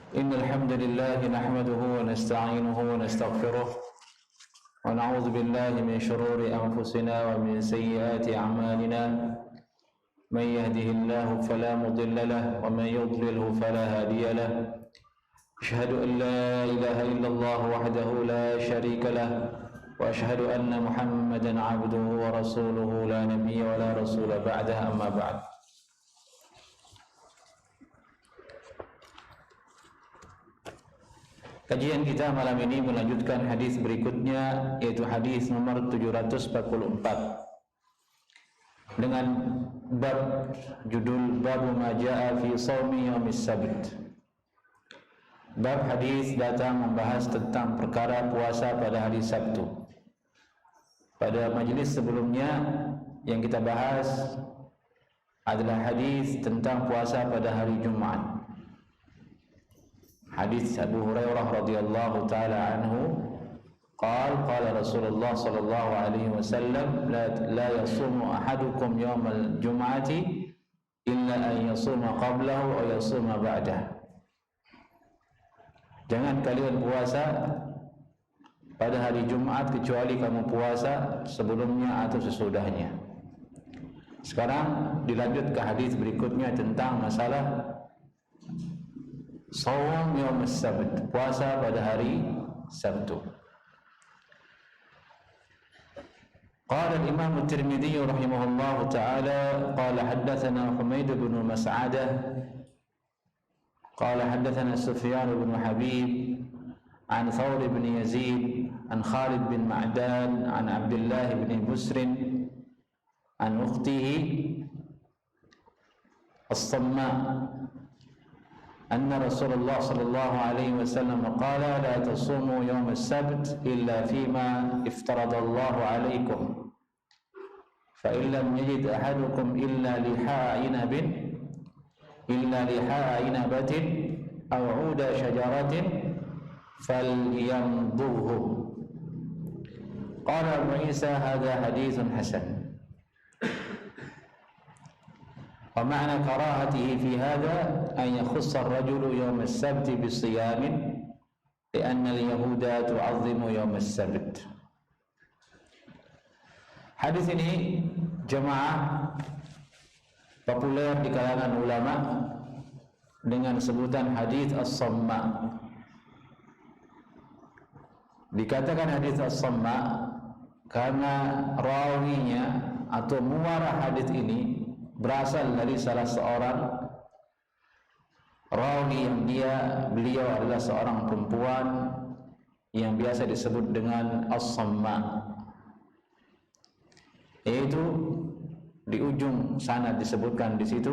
إن الحمد لله نحمده ونستعينه ونستغفره ونعوذ بالله من شرور أنفسنا ومن سيئات أعمالنا من يهده الله فلا مضل له ومن يضلله فلا هادي له أشهد أن لا إله إلا الله وحده لا شريك له وأشهد أن محمدا عبده ورسوله لا نبي ولا رسول بعده أما بعد. Kajian kita malam ini melanjutkan hadis berikutnya, yaitu hadis nomor 744 dengan bab judul Babu ma jaa fi shaumi yaumis sabt. Bab hadis datang membahas tentang perkara puasa pada hari Sabtu. Pada majelis sebelumnya yang kita bahas adalah hadis tentang puasa pada hari Jumat. Hadis Abu Hurairah radhiyallahu taala anhu qala Rasulullah sallallahu alaihi wasallam la yasumu ahadukum yaumal jum'ati illa an yasuma qablahu aw yasuma ba'dahu. Jangan kalian puasa pada hari Jumat kecuali kamu puasa sebelumnya atau sesudahnya. Sekarang dilanjut ke hadis berikutnya tentang masalah Shaum Yaum Sabt, puasa pada hari Sabtu. Qala al-Imam At-Tirmidzi rahimahullahu ta'ala qala haddatsana Humaid bin Mas'adah qala haddatsana Sufyan bin Habib an Thawr bin Yazid an Khalid bin Ma'dan an Abdullah bin Busr an ukhtihi As-Samma أن رسول الله صلى الله عليه وسلم قال لا تصوموا يوم السبت إلا فيما افترض الله عليكم فإن لم يجد أحدكم إلا لحاء عنبة أو عود شجرة فليمضغه. قال أبو عيسى هذا حديث حسن. ومعنى كراهته في هذا أن يخص الرجل يوم السبت بصيام لأن اليهود تعظم يوم السبت. Hadis ini jemaah populer di kalangan ulama dengan sebutan hadis as-samma. Dikatakan hadis as-samma karena rawinya atau muara hadis ini berasal dari salah seorang rawi yang beliau adalah seorang perempuan yang biasa disebut dengan as-samma, yaitu di ujung sanad disebutkan di situ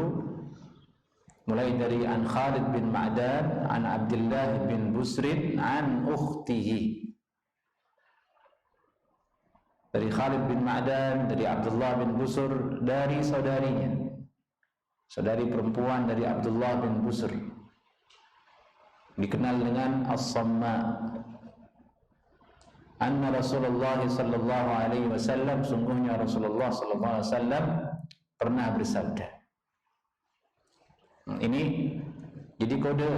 mulai dari an Khalid bin Ma'dan an Abdullah bin Busrin an ukhtihi, dari Khalid bin Ma'dan, dari Abdullah bin Busr, dari saudarinya, saudari perempuan dari Abdullah bin Busr, dikenal dengan As-Samma. Anna Rasulullah sallallahu alaihi wasallam, sungguhnya Rasulullah sallallahu alaihi wasallam pernah bersabda. Ini jadi kode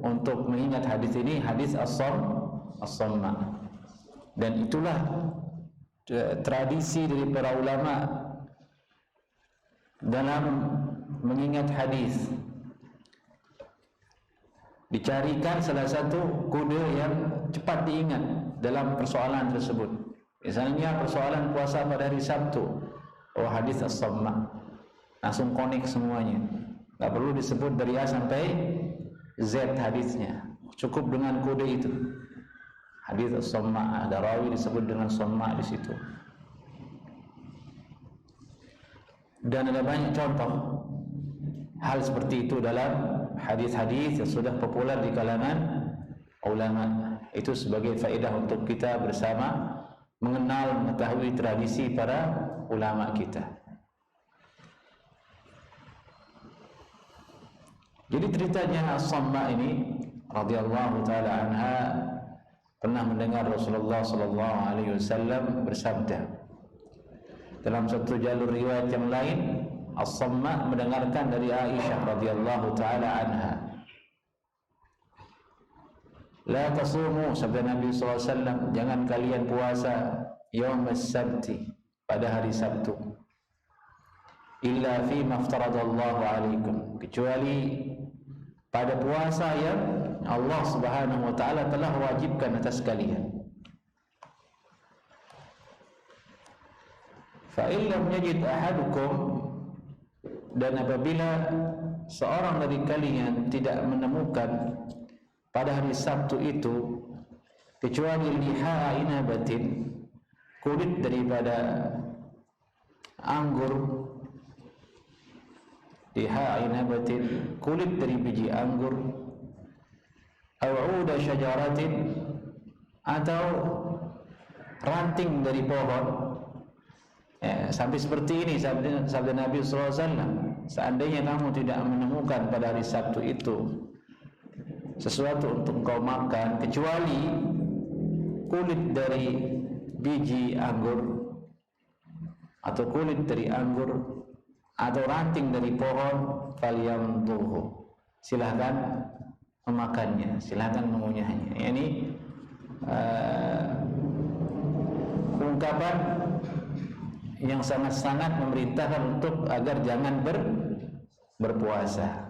untuk mengingat hadis ini, hadis As-Samma. Dan itulah tradisi dari para ulama dalam mengingat hadis. Dicarikan salah satu kode yang cepat diingat dalam persoalan tersebut. Misalnya persoalan puasa pada hari Sabtu, oh hadis as-samma, langsung connect semuanya, nggak perlu disebut dari A sampai Z hadisnya, cukup dengan kode itu. Hadis as-samma, ada rawi disebut dengan samma di situ. Dan ada banyak contoh hal seperti itu dalam hadis-hadis yang sudah populer di kalangan ulama. Itu sebagai faedah untuk kita bersama mengenal, mengetahui tradisi para ulama kita. Jadi ceritanya as-samma ini radhiyallahu taala anha pernah mendengar Rasulullah sallallahu alaihi wasallam bersabda. Dalam satu jalur riwayat yang lain, As-Samma mendengarkan dari Aisyah radhiyallahu taala anha. La tasumu, sabda Nabi SAW, jangan kalian puasa yaumas sabti, pada hari Sabtu, illa fi maftaradallahu alaikum, kecuali pada puasa yang Allah Subhanahu wa taala telah wajibkan atas kalian. Fa illam yajid ahadukum, dan apabila seorang dari kalian tidak menemukan pada hari Sabtu itu kecuali liha inabatin, kulit daripada anggur, liha inabatin, kulit dari biji anggur, aw uda syajaratin, atau ranting dari pohon. Sampai seperti ini sabda Nabi SAW, seandainya kamu tidak menemukan pada hari Sabtu itu sesuatu untuk kau makan kecuali kulit dari biji anggur, atau kulit dari anggur, atau ranting dari pohon, falyamduhu, silahkan memakannya, silahkan mengunyahnya. Ini ungkapan yang sangat-sangat memerintahkan untuk agar jangan berpuasa.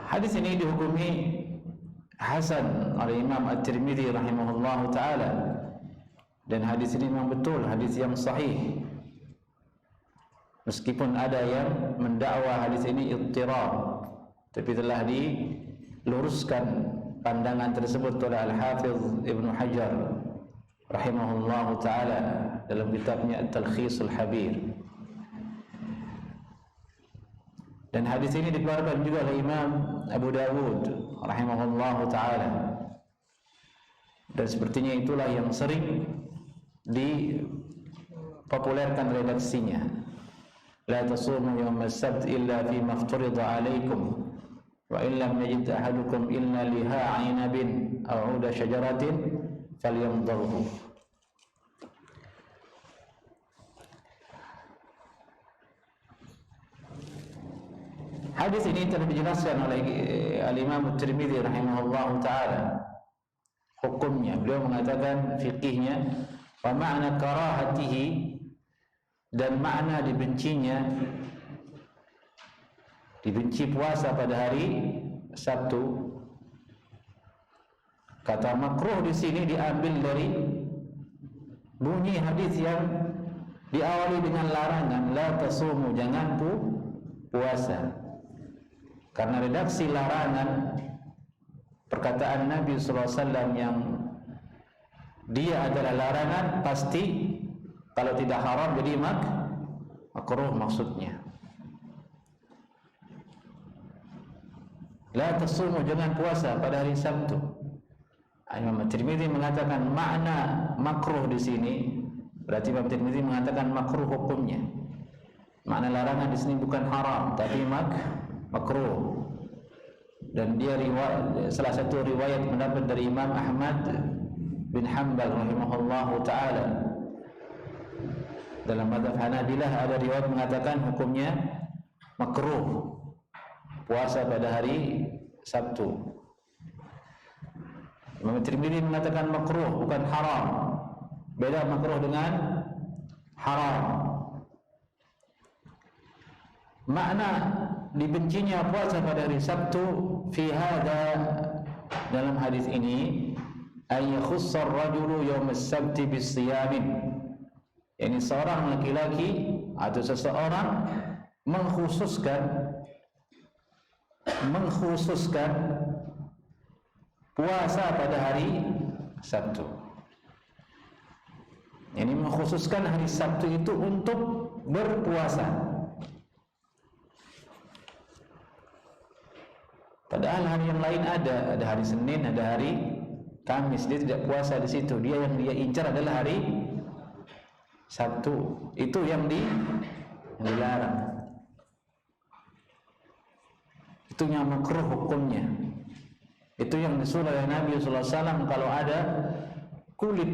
Hadis ini dihukumi hasan oleh Imam At-Tirmidzi rahimahullahu taala, dan hadis ini memang betul hadis yang sahih, meskipun ada yang mendakwa hadis ini ittirab, tapi telah diluruskan pandangan tersebut oleh Al-Hafiz Ibnu Hajar rahimahullahu taala dalam kitabnya At-Talkhisul Habir. Dan hadis ini dikeluarkan juga oleh Imam Abu Dawud rahimahullahu taala, dan sepertinya itulah yang sering dipopulerkan redaksinya. La tasumu yaumas sabt illa fi mafturida alaikum wa in lam yajid ahadukum illa liha 'ainabin aw 'uda syajaratin falyamdhurhu. Hadis ini telah dijelaskan oleh Al-Imam At-Tirmidzi rahimahullahu taala hukumnya. Beliau mengatakan fikihnya, wa ma'na karahatihi, dan makna dibenci puasa pada hari Sabtu. Kata makruh di sini diambil dari bunyi hadis yang diawali dengan larangan, la tasumu, jangan puasa. Karena redaksi larangan perkataan Nabi SAW yang dia adalah larangan, pasti kalau tidak haram jadi makruh maksudnya. La tasumu, jangan puasa pada hari Sabtu. Imam At-Tirmidzi mengatakan makna makruh di sini, berarti Imam At-Tirmidzi mengatakan makruh hukumnya. Makna larangan di sini bukan haram, tapi makruh. Dan dia salah satu riwayat mendapat dari Imam Ahmad bin Hanbal rahimahullahu taala. Dalam mazhab Hanabilah ada riwayat mengatakan hukumnya makruh puasa pada hari Sabtu. Imam Tirmidzi mengatakan makruh, bukan haram. Beda makruh dengan haram. Makna dibencinya puasa pada hari Sabtu fi hada, dalam hadis ini, ay yakhussar rajulu yawm as-sabti bis-siyamin, yakni seorang laki-laki atau seseorang mengkhususkan puasa pada hari Sabtu. Ini mengkhususkan hari Sabtu itu untuk berpuasa. Padahal hari yang lain ada hari Senin, ada hari Kamis, dia tidak puasa di situ. Yang dia incar adalah hari Sabtu. Itu yang dilarang. Itu yang makruh hukumnya. Itu yang disuruh oleh Nabi SAW, kalau ada kulit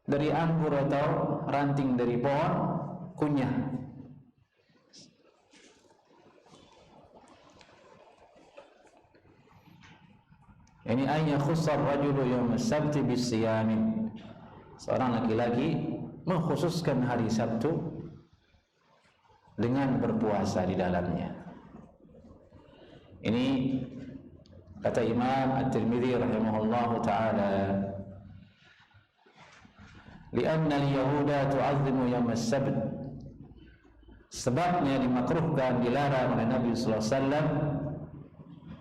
dari anggur atau ranting dari pohon, kunyah. Ini ayat khussar rajulu yawm as-sabti bis-siyamin. Seorang laki-laki mengkhususkan hari Sabtu dengan berpuasa di dalamnya. Ini kata Imam At-Tirmidzi rahimahullahu taala, "Li'anna al-yahuda tu'azzimu yawm as-sabt." Sebabnya dimakruhkan, dilarang oleh Nabi sallallahu alaihi wasallam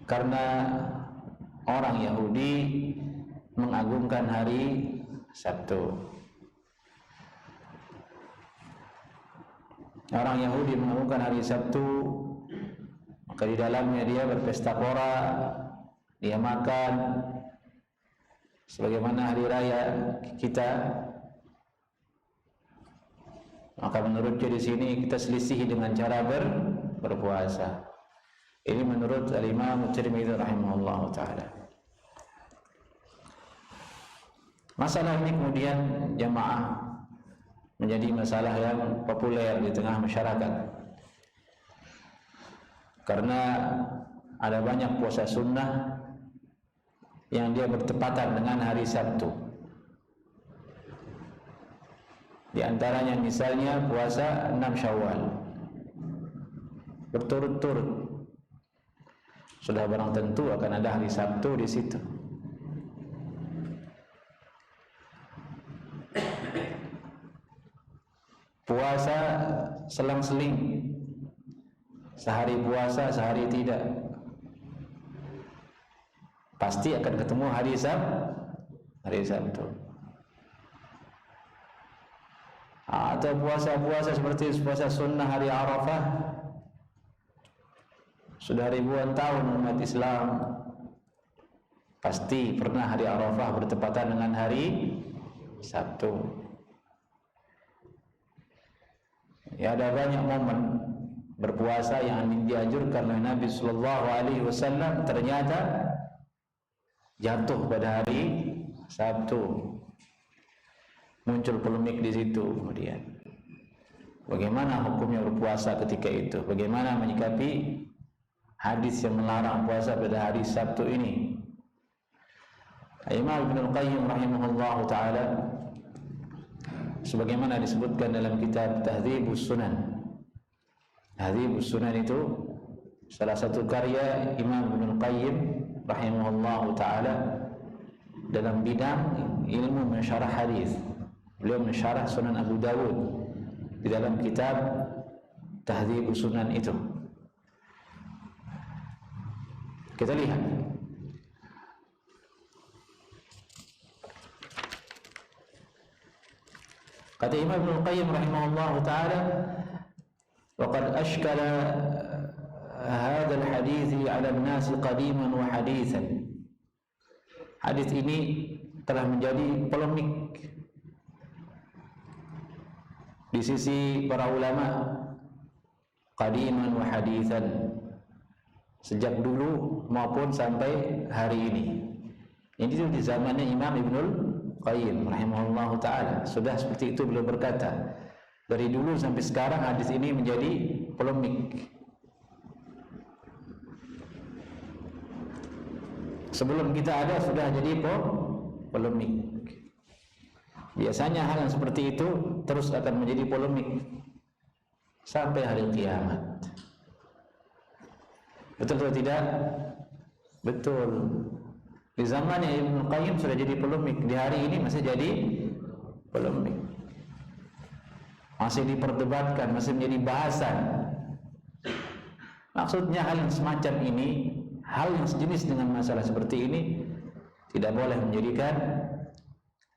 karena orang Yahudi mengagungkan hari Sabtu. Orang Yahudi mengagungkan hari Sabtu, maka di dalamnya dia berpesta pora, dia makan sebagaimana hari raya kita. Maka menurutnya di sini kita selisihi dengan cara berpuasa. Ini menurut Al-Imam At-Tirmidzi rahimahullah taala. Masalah ini kemudian jamaah menjadi masalah yang populer di tengah masyarakat, karena ada banyak puasa sunnah yang dia bertepatan dengan hari Sabtu. Di antaranya misalnya puasa 6 Syawal berturut-turut, sudah barang tentu akan ada hari Sabtu di situ. Puasa selang-seling, sehari puasa, sehari tidak, pasti akan ketemu hari Sabtu. Atau puasa-puasa seperti puasa sunnah hari Arafah, sudah ribuan tahun umat Islam pasti pernah hari Arafah bertepatan dengan hari Sabtu. Ya, ada banyak momen berpuasa yang dianjurkan oleh Nabi Sallallahu Alaihi Wasallam ternyata jatuh pada hari Sabtu. Muncul polemik di situ. Kemudian, bagaimana hukumnya berpuasa ketika itu? Bagaimana menyikapi hadis yang melarang puasa pada hari Sabtu ini? Imam Ibnul Qayyim rahimahullah taala, sebagaimana disebutkan dalam kitab Tahdzibus Sunan. Tahdzibus Sunan itu salah satu karya Imam Ibnul Qayyim rahimahullah taala dalam bidang ilmu mensyarah hadis. Beliau mensyarah Sunan Abu Dawud di dalam kitab Tahdzibus Sunan itu. Kita lihat kata Imam Ibnul Qayyim rahimahullah taala, "Waqad ashkala hadha al-hadits 'ala an-nas qadiman wa hadithan." Hadis ini telah menjadi polemik di sisi para ulama qadiman wa hadithan, sejak dulu maupun sampai hari ini. Ini di zamannya Imam Ibnul Qayyim rahimahullah ta'ala sudah seperti itu. Beliau berkata, dari dulu sampai sekarang hadis ini menjadi polemik. Sebelum kita ada sudah jadi polemik. Biasanya hal yang seperti itu terus akan menjadi polemik sampai hari kiamat. Betul atau tidak? Betul. Di zamannya Ibnu Qayyim sudah jadi polemik, di hari ini masih jadi polemik, masih diperdebatkan, masih menjadi bahasan. Maksudnya hal yang semacam ini, hal yang sejenis dengan masalah seperti ini tidak boleh menjadikan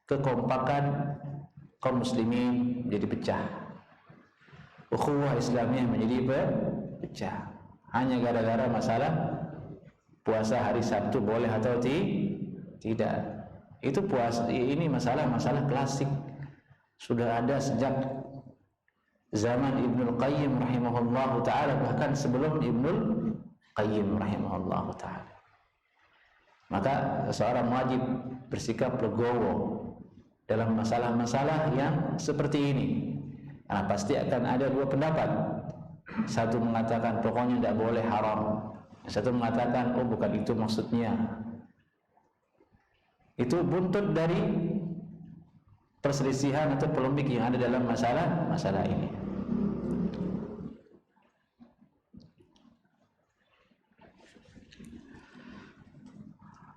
kekompakan kaum muslimin menjadi pecah, ukhuwah Islamiyah menjadi pecah hanya gara-gara masalah puasa hari Sabtu boleh atau tidak. Itu puasa ini masalah klasik, sudah ada sejak zaman Ibnul Qayyim rahimahullahu ta'ala, bahkan sebelum Ibnul Qayyim rahimahullahu ta'ala. Maka seorang wajib bersikap legowo dalam masalah-masalah yang seperti ini, karena pasti akan ada dua pendapat. Satu mengatakan pokoknya tidak boleh, haram. Satu mengatakan oh bukan itu maksudnya. Itu buntut dari perselisihan atau polemik yang ada dalam masalah ini.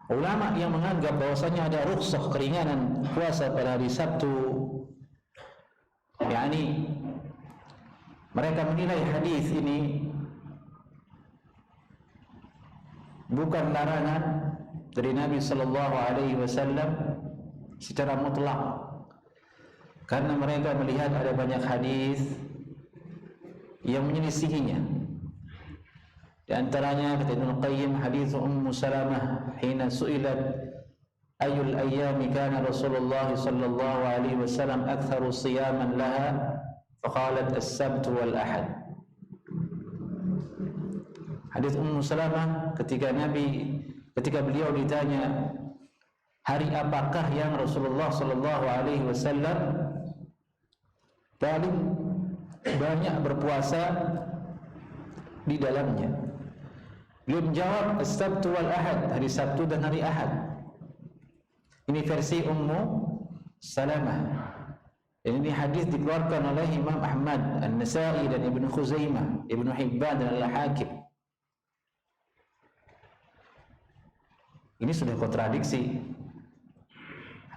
Ulama yang menganggap bahwasanya ada rukhsah keringanan puasa pada hari Sabtu, yakni mereka menilai hadis ini bukan larangan dari Nabi sallallahu alaihi wasallam secara mutlak, karena mereka melihat ada banyak hadis yang menyelisihinya. Di antaranya kata Ibnu Qayyim, hadis Ummu Salamah hina su'ilat ayyul ayyami kana Rasulullah sallallahu alaihi wasallam aktharu siyaman laha faqalat as-sabt wal ahad. Hadis Ummu Salamah ketika beliau ditanya hari apakah yang Rasulullah sallallahu alaihi wasallam paling banyak berpuasa di dalamnya, beliau menjawab as-sabtu wal ahad, hari Sabtu dan hari Ahad. Ini versi Ummu Salamah. Ini hadis dikeluarkan oleh Imam Ahmad, An-Nasa'i dan Ibnu Khuzaimah, Ibnu Hibban dan Al-Hakim. Ini sudah kontradiksi.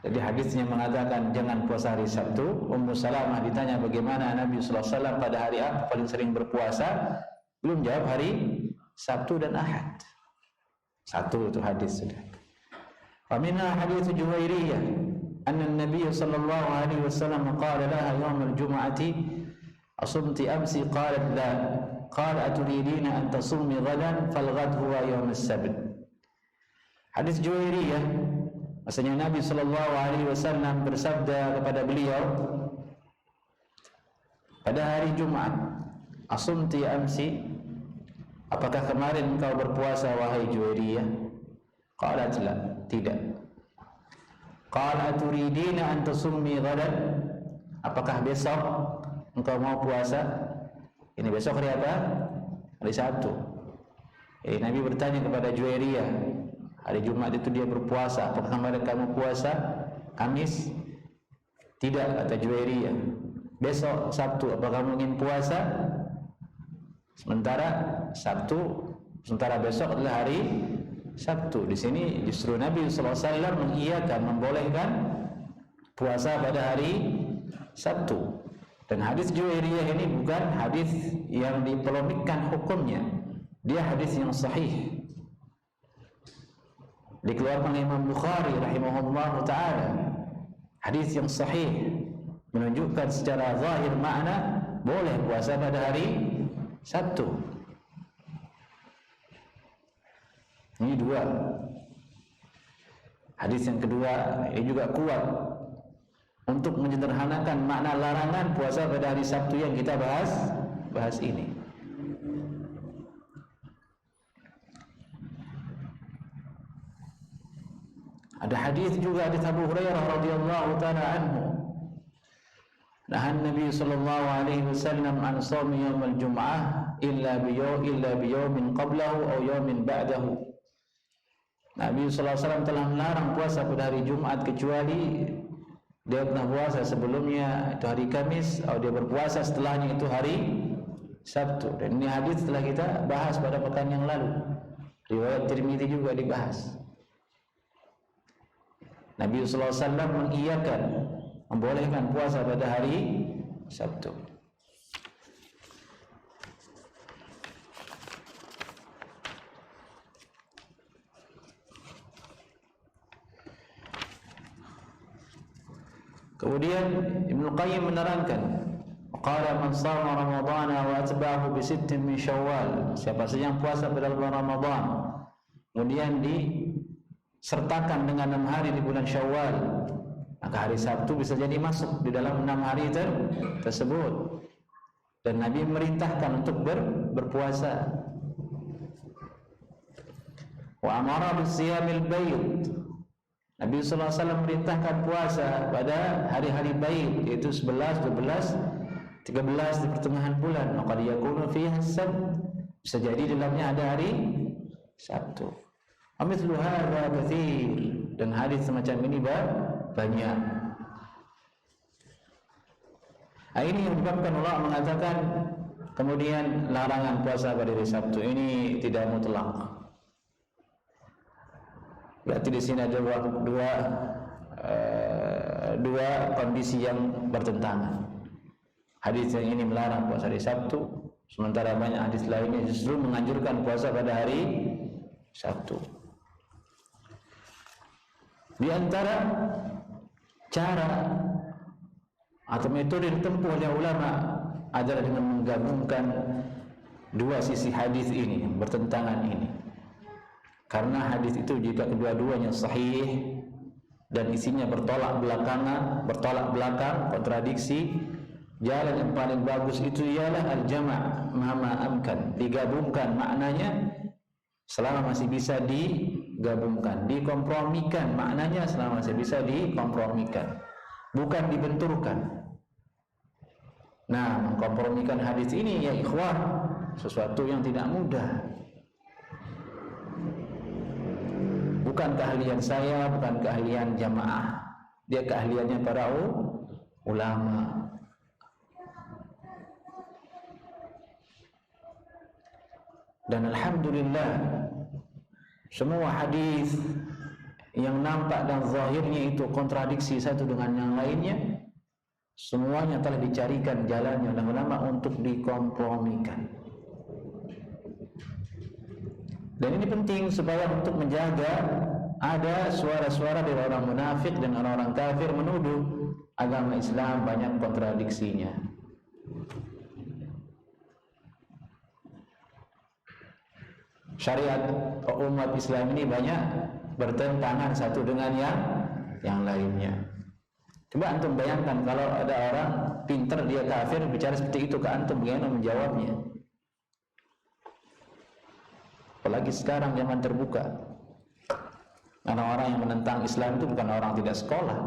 Jadi hadisnya mengatakan jangan puasa hari Sabtu. Ummu Salamah ditanya bagaimana Nabi sallallahu alaihi wasallam pada hari apa paling sering berpuasa, belum jawab hari Sabtu dan Ahad. Satu itu hadis sudah. Wa minha hadits Juwairiyah anna an-nabiy sallallahu alaihi wasallam qala laha yawm al-jum'ati asumti amsi qalat la qala aturidina an tasumi ghadan fal-ghad huwa yawm as-sabt. Hadis Juwairiyah, maksudnya Nabi sallallahu alaihi wasallam bersabda kepada beliau pada hari Jumat, asumti amsi, apakah kemarin engkau berpuasa wahai Juwairiyah? Qalat la, tidak. Qala turidina an tasummi ghadan, apakah besok engkau mau puasa? Ini besok hari apa? Hari Sabtu. Nabi bertanya kepada Juwairiyah, hari Jumat itu dia berpuasa, apakah kemarin kamu puasa? Kamis? Tidak, kata Juwairiyah. Besok Sabtu, apakah kamu ingin puasa? Sementara besok adalah hari Sabtu. Di sini justru Nabi sallallahu alaihi wasallam mengiyakan, membolehkan puasa pada hari Sabtu. Dan hadis Juwairiyah ini bukan hadis yang dipolemikkan hukumnya. Dia hadis yang sahih. Dikeluarkan oleh Imam Bukhari rahimahullahu taala. Hadis yang sahih menunjukkan secara zahir makna boleh puasa pada hari Sabtu. Ini dua. Hadis yang kedua ini juga kuat untuk menyederhanakan makna larangan puasa pada hari Sabtu yang kita bahas ini. Ada hadis juga hadis Abu Hurairah radhiyallahu taala anhu. Nahan Nabi sallallahu alaihi wasallam an shaumi yaumil jum'ah illa biyawmin qablahu aw yawmin ba'dahu. Nabi sallallahu alaihi wasallam telah melarang puasa pada hari Jumat kecuali dia pernah puasa sebelumnya itu hari Kamis atau dia berpuasa setelahnya itu hari Sabtu. Dan ini hadis telah kita bahas pada pekan yang lalu. Riwayat Tirmidzi juga dibahas. Nabi sallallahu alaihi wasallam mengiyakan, membolehkan puasa pada hari Sabtu. Kemudian Ibnu Qayyim menerangkan, qala man shama ramadhana wa atba'ahu bi sittin min Syawal, siapa saja yang puasa pada bulan Ramadan kemudian disertakan dengan 6 hari di bulan Syawal, maka hari Sabtu bisa jadi masuk di dalam 6 hari tersebut. Dan Nabi merintahkan untuk berpuasa. Wa amara bisiyamil bayd, Nabi sallallahu alaihi wasallam merintahkan puasa pada hari-hari baid, yaitu 11, 12, 13 di pertengahan bulan. Maka yakunu fiha sabt, bisa jadi dalamnya ada hari Sabtu. Amithlu hadza katsir, dan hadis semacam ini banyak. Ini yang menyebabkan Allah mengatakan kemudian larangan puasa pada hari Sabtu ini tidak mutlak. Berarti di sini ada dua kondisi yang bertentangan. Hadis yang ini melarang puasa hari Sabtu, sementara banyak hadis lainnya justru menganjurkan puasa pada hari Sabtu. Di antara cara atau metode yang ditempuh oleh ulama adalah dengan menggabungkan dua sisi hadis ini yang bertentangan ini. Karena hadis itu jika kedua-duanya sahih dan isinya bertolak belakang, kontradiksi, jalan yang paling bagus itu ialah al-jama' ma amkan, digabungkan maknanya selama masih bisa digabungkan, dikompromikan maknanya selama masih bisa dikompromikan, bukan dibenturkan. Nah, mengkompromikan hadis ini ya ikhwan sesuatu yang tidak mudah. Bukan keahlian saya, bukan keahlian jamaah. Dia keahliannya para ulama. Dan alhamdulillah semua hadis yang nampak dan zahirnya itu kontradiksi satu dengan yang lainnya, semuanya telah dicarikan jalannya oleh ulama untuk dikompromikan. Dan ini penting supaya untuk menjaga ada suara-suara dari orang munafik dan orang-orang kafir menuduh agama Islam banyak kontradiksinya. Syariat umat Islam ini banyak bertentangan satu dengan yang lainnya. Coba antum bayangkan kalau ada orang pintar dia kafir bicara seperti itu ke antum, bagaimana menjawabnya? Apalagi sekarang zaman terbuka. Orang-orang yang menentang Islam itu bukan orang tidak sekolah,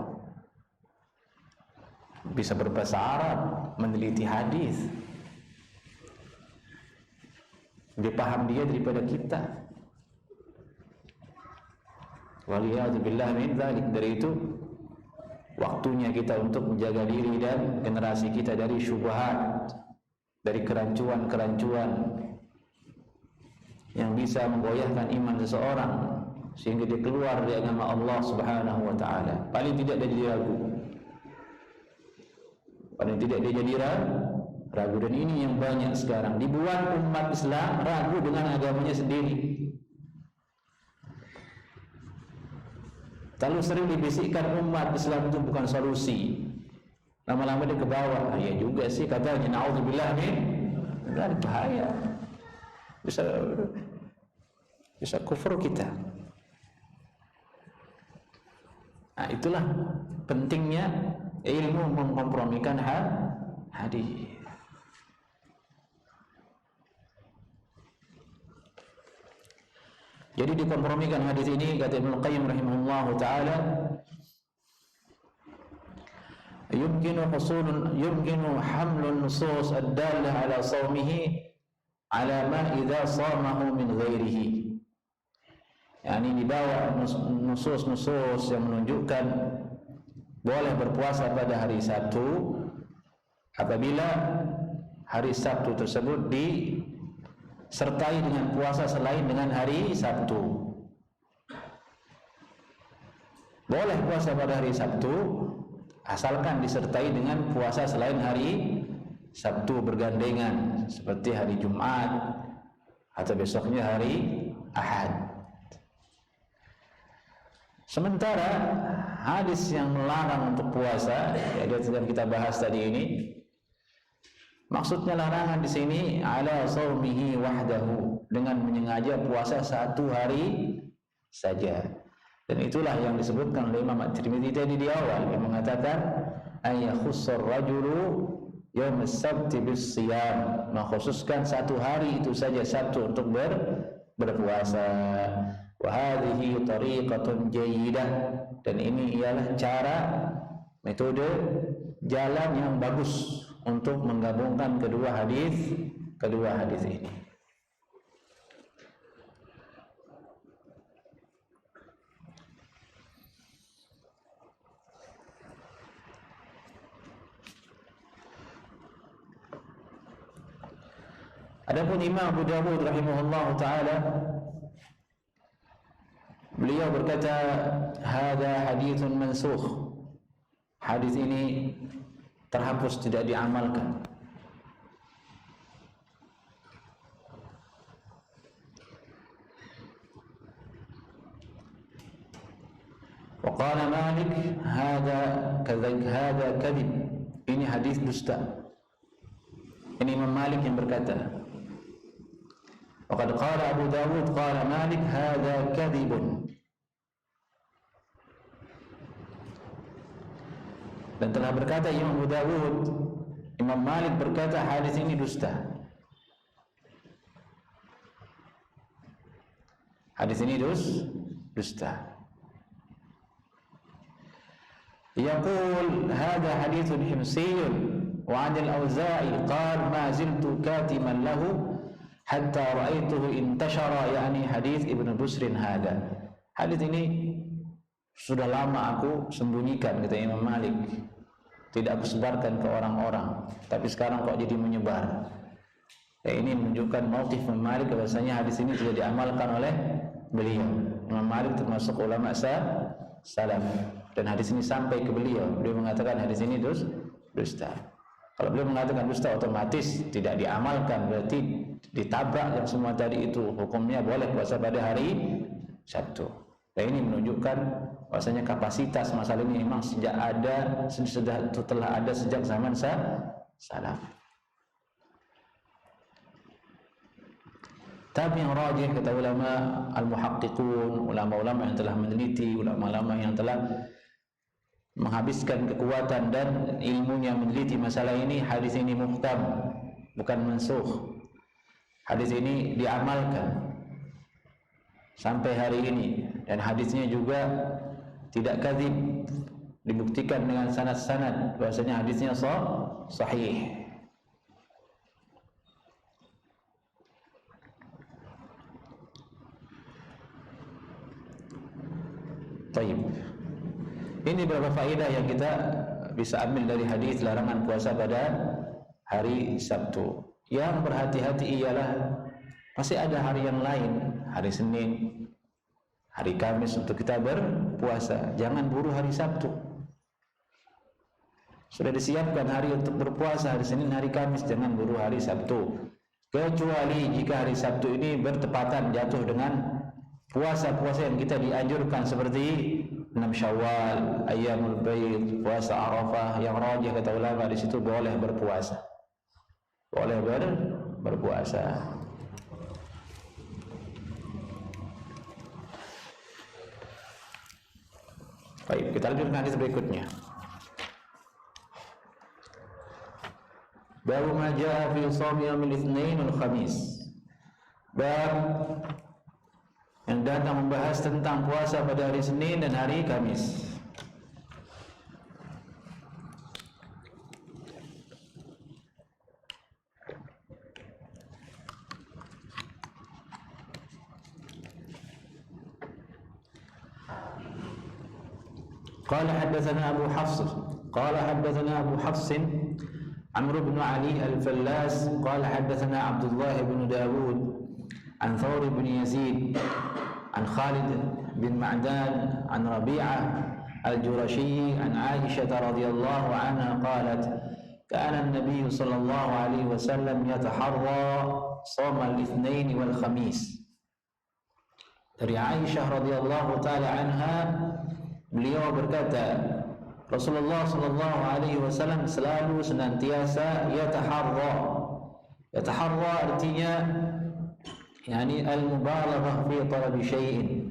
bisa berbahasa Arab, meneliti hadis, lebih paham dia daripada kita. Waliyadzubillah min dzalik. Dari itu waktunya kita untuk menjaga diri dan generasi kita dari syubhat, dari kerancuan-kerancuan yang bisa menggoyahkan iman seseorang sehingga dia keluar dari agama Allah Subhanahu wa taala. Paling tidak dia jadi ragu. Paling tidak dia jadi ragu, dan ini yang banyak sekarang dibuat umat Islam ragu dengan agamanya sendiri. Terlalu sering dibisikkan umat Islam itu bukan solusi. Lama-lama dia ke bawah. Ya juga sih katanya, naudzubillah min dzalik, bahaya. Bisa kufur kita. Nah, itulah pentingnya ilmu mengkompromikan hadis. Jadi dikompromikan hadis ini, kata Ibnu Qayyim rahimahullahu taala, yumkinu hamlun nusus ad-dallah ala shaumihi ala ma idza shamahu min ghairihi. Yani dibawa nusus-nusus yang menunjukkan boleh berpuasa pada hari Sabtu apabila hari Sabtu tersebut disertai dengan puasa selain dengan hari Sabtu. Boleh puasa pada hari Sabtu asalkan disertai dengan puasa selain hari Sabtu bergandengan, seperti hari Jumat atau besoknya hari Ahad. Sementara hadis yang melarang untuk puasa, ya yang kita bahas tadi ini, maksudnya larangan di sini ala shaumihi wahdahu, dengan menyengaja puasa satu hari saja. Dan itulah yang disebutkan oleh Imam At-Tirmidzi tadi di awal, yang mengatakan ayakhussar rajulu yaum as-sabti bis-shiyam, mengkhususkan satu hari itu saja Sabtu untuk berpuasa. Wa hadhihi tariqatun jayyidah, dan ini ialah cara, metode, jalan yang bagus untuk menggabungkan kedua hadis ini. Adapun Imam Abu Dawud rahimahullah taala, beliau berkata, "Hada haditsun mansukh." Hadis ini terhapus, tidak diamalkan. Waqala Malik, hada kadhib. Ini hadis dusta. Ini Imam Malik yang berkata. Waqad qala Abu Dawud qala Malik hada kadhibun. Dan telah berkata Imam Abu Dawud, Imam Malik berkata hadis ini dusta. Hadis ini dusta. Yaqul hada hadithun himsiyun wa 'an al-Auza'i qala ma ziltu katiman lahu hatta ra'aituhu intashara, yakni hadis Ibnu Busrin hada. Hadis ini sudah lama aku sembunyikan, kata Imam Malik. Tidak aku sebarkan ke orang-orang, tapi sekarang kok jadi menyebar. Ini menunjukkan motif Imam Malik bahwasanya hadis ini tidak diamalkan oleh beliau. Imam Malik termasuk ulama salaf. Dan hadis ini sampai ke beliau. Beliau mengatakan hadis ini dusta. Kalau beliau mengatakan dusta, otomatis tidak diamalkan, berarti ditabrak yang semua tadi itu. Hukumnya boleh puasa pada hari Sabtu. Dan ini menunjukkan bahwasanya kapasitas masalah ini memang telah ada sejak zaman salaf. Tapi yang rajih kata ulama al-muhaqqiqun, ulama-ulama yang telah meneliti, ulama-ulama yang telah menghabiskan kekuatan dan ilmunya meneliti masalah ini, hadis ini muhkam, bukan mansukh. Hadis ini diamalkan sampai hari ini, dan hadisnya juga tidak kadzib, dibuktikan dengan sanad-sanad bahwasanya hadisnya sahih. Taib. Ini beberapa faedah yang kita bisa ambil dari hadis larangan puasa pada hari Sabtu. Yang berhati-hati ialah masih ada hari yang lain, hari Senin, hari Kamis untuk kita berpuasa. Jangan buru hari Sabtu. Sudah disiapkan hari untuk berpuasa, hari Senin, hari Kamis, jangan buru hari Sabtu. Kecuali jika hari Sabtu ini bertepatan jatuh dengan puasa-puasa yang kita dianjurkan seperti 6 Syawal, Ayyamul Bait, puasa Arafah. Yang rajih kata ulama di situ boleh berpuasa. Boleh berpuasa. Baik, kita lanjutkan hadis berikutnya. Babu ma jaa fi shaumi yaumil Itsnain wal Khamis. Bab yang datang membahas tentang puasa pada hari Senin dan hari Kamis. قال حدثنا أبو حفص عمرو بن علي الفلاس قال حدثنا عبد الله بن داود عن ثور بن يزيد عن خالد بن معدان عن ربيعة الجرشي عن عائشة رضي الله عنها قالت كان النبي صلى الله عليه وسلم يتحرى صوم الاثنين والخميس. Dari Aisyah radhiyallahu taala anha, beliau berkata, Rasulullah sallallahu alaihi wasallam selalu senantiasa yataharra. Yataharra artinya yakni al-mubalaghah fi talabi syai'in.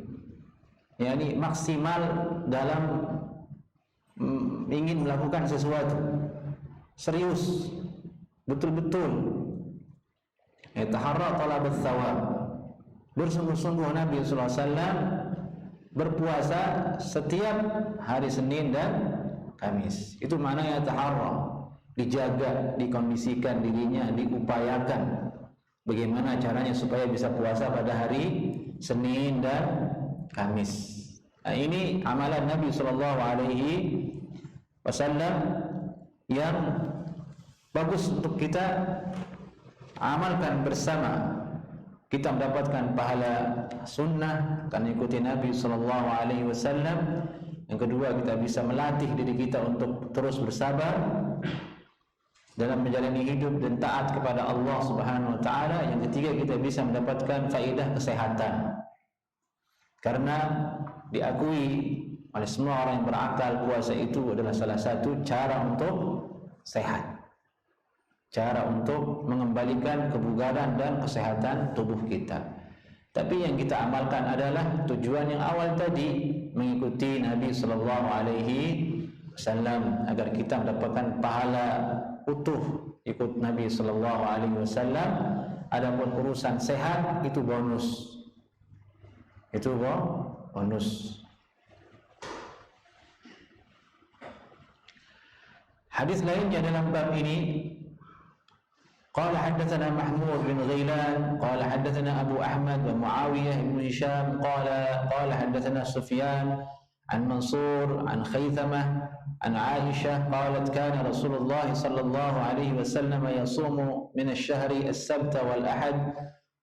Yakni maksimal dalam ingin melakukan sesuatu. Serius, betul-betul. Yataharra talab ats-tsawab. Bersungguh-sungguh Nabi sallallahu alaihi wasallam berpuasa setiap hari Senin dan Kamis. Itu maknanya taharra, dijaga, dikondisikan dirinya, diupayakan bagaimana caranya supaya bisa puasa pada hari Senin dan Kamis. Nah, ini amalan Nabi sallallahu alaihi wasallam yang bagus untuk kita amalkan bersama, kita mendapatkan pahala sunnah karena ikuti Nabi sallallahu alaihi wasallam. Yang kedua, kita bisa melatih diri kita untuk terus bersabar dalam menjalani hidup dan taat kepada Allah Subhanahu wa taala. Yang ketiga, kita bisa mendapatkan faedah kesehatan. Karena diakui oleh semua orang yang berakal, puasa itu adalah salah satu cara untuk sehat. Cara untuk mengembalikan kebugaran dan kesehatan tubuh kita. Tapi yang kita amalkan adalah tujuan yang awal tadi, mengikuti Nabi sallallahu alaihi wasallam agar kita mendapatkan pahala utuh ikut Nabi sallallahu alaihi wasallam. Adapun urusan sehat itu bonus. Itu bonus. Hadis lainnya dalam bab ini, qala haddatsana Mahmud bin Ghailan qala haddatsana Abu Ahmad wa Muawiyah bin Hisham qala haddatsana Sufyan an Mansur an Khaythamah an Aisyah qalat kana Rasulullah sallallahu alaihi wasallam yasumu min ash-shahri as-sabt wal ahad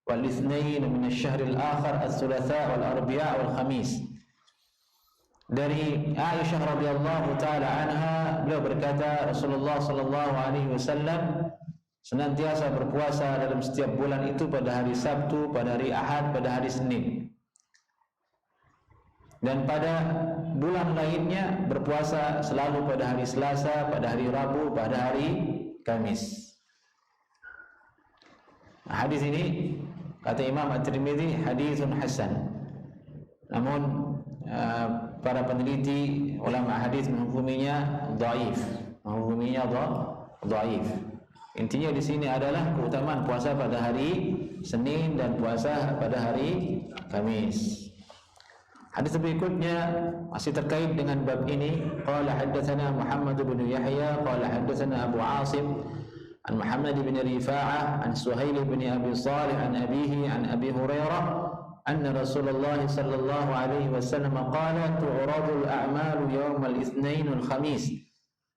wal ithnain min ash-shahri al-akhar ath-thulatha wal arbi'a wal khamis. Dari Aisyah radhiyallahu taala anha, beliau berkata Rasulullah sallallahu alaihi wasallam senantiasa berpuasa dalam setiap bulan itu pada hari Sabtu, pada hari Ahad, pada hari Senin. Dan pada bulan lainnya berpuasa selalu pada hari Selasa, pada hari Rabu, pada hari Kamis. Hadis ini kata Imam At-Tirmidzi haditsun hasan. Namun para peneliti ulama hadis menghukuminya dhaif, dhaif. Intinya di sini adalah keutamaan puasa pada hari Senin dan puasa pada hari Kamis. Hadis berikutnya masih terkait dengan bab ini. Qala haddatsana Muhammad bin Yahya qala haddatsana Abu Asim an Muhammad bin Rifa'ah an Suhail bin Abi Salih an abihi an Abi Hurairah anna Rasulullah sallallahu alaihi wasallam qala tu'radu al-a'malu yawm al-itsnain wal khamis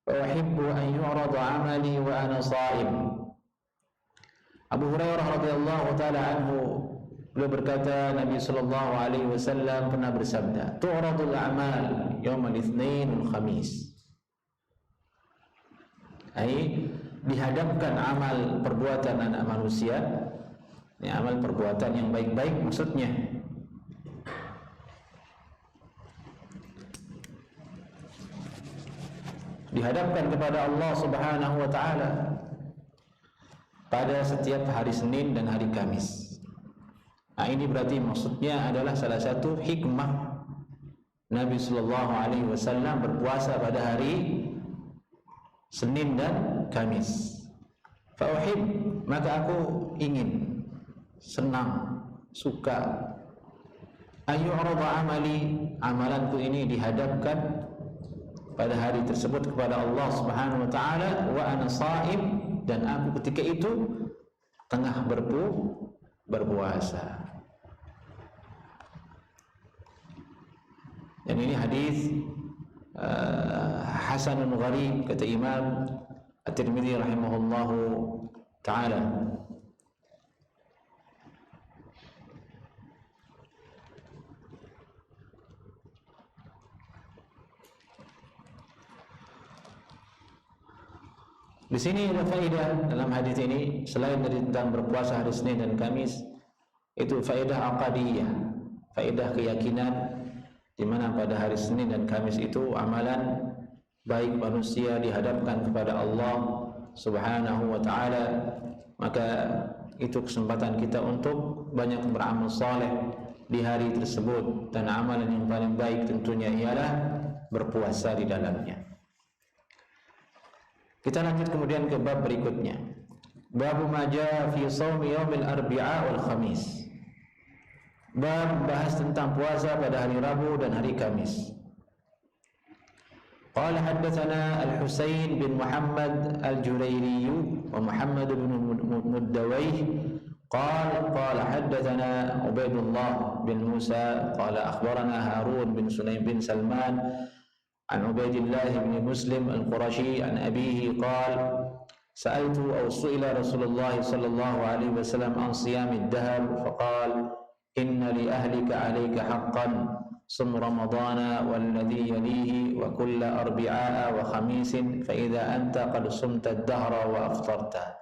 wa uhibbu an yu'rada 'amali wa ana sha'im. Abu Hurairah radhiyallahu taala anhu, beliau berkata Nabi sallallahu alaihi wasallam pernah bersabda, tu'radul a'mal yaumul itsnain wal khamis. Ai dihadapkan amal perbuatan anak manusia, ini amal perbuatan yang baik-baik maksudnya. Dihadapkan kepada Allah Subhanahu wa taala pada setiap hari Senin dan hari Kamis. Nah, ini berarti maksudnya adalah salah satu hikmah Nabi sallallahu alaihi wasallam berpuasa pada hari Senin dan Kamis. Fa uhib, maka aku ingin, senang, suka ayyu'rada amali, amalanku ini dihadapkan pada hari tersebut kepada Allah Subhanahu wa taala wa ana shaim, dan aku ketika itu tengah berpuasa. Dan ini hadis hasanun gharib kata Imam At-Tirmidzi rahimahullahu taala. Di sini ada faedah dalam hadis ini, selain dari tentang berpuasa hari Senin dan Kamis, itu faedah aqadiyah, faedah keyakinan, di mana pada hari Senin dan Kamis itu amalan baik manusia dihadapkan kepada Allah Subhanahu wa taala. Maka itu kesempatan kita untuk banyak beramal saleh di hari tersebut, dan amalan yang paling baik tentunya ialah berpuasa di dalamnya. Kita lanjut kemudian ke bab berikutnya. Bab ma jaa fi shaumi yaumil arbi'a wal khamis. Bab bahas tentang puasa pada hari Rabu dan hari Kamis. Qala haddatsana Al-Husain bin Muhammad Al-Jurairi wa Muhammad bin Muddawayh qala haddatsana Ubaidullah bin Musa qala akhbarana Harun bin Sulaim bin Salman عن عبيد الله بن مسلم القرشي عن أبيه قال Sa'altu aw su'ila Rasulullah sallallahu alaihi wasallam an siyamid dahr faqala inna li ahlika 'alaika haqqan sum ramadana walladhi yalihi wa kulla arbi'a wa khamisin fa idza anta qad sumta ad-dahra wa aftarta.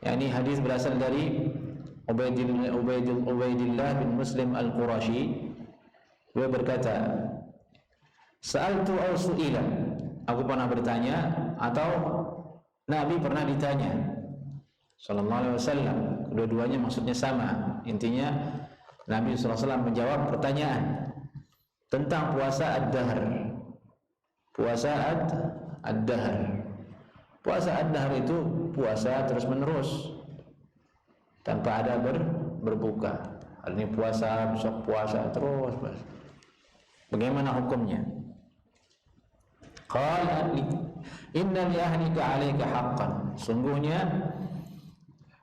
Yani hadis berasal dari Ubaidillah bin Muslim Al-Qurashi. Beliau berkata, Sa'altu aw su'ila, aku pernah bertanya atau Nabi pernah ditanya sallallahu alaihi wasallam. Kedua-duanya maksudnya sama. Intinya Nabi sallallahu alaihi wasallam menjawab pertanyaan tentang puasa ad-dahr. Puasa ad-dahr. Puasa ad-dahr itu puasa terus-menerus tanpa ada berbuka. Hari ini puasa, besok puasa terus. Bagaimana hukumnya? Qala inna li ahlika 'alaika haqqan. Sungguhnya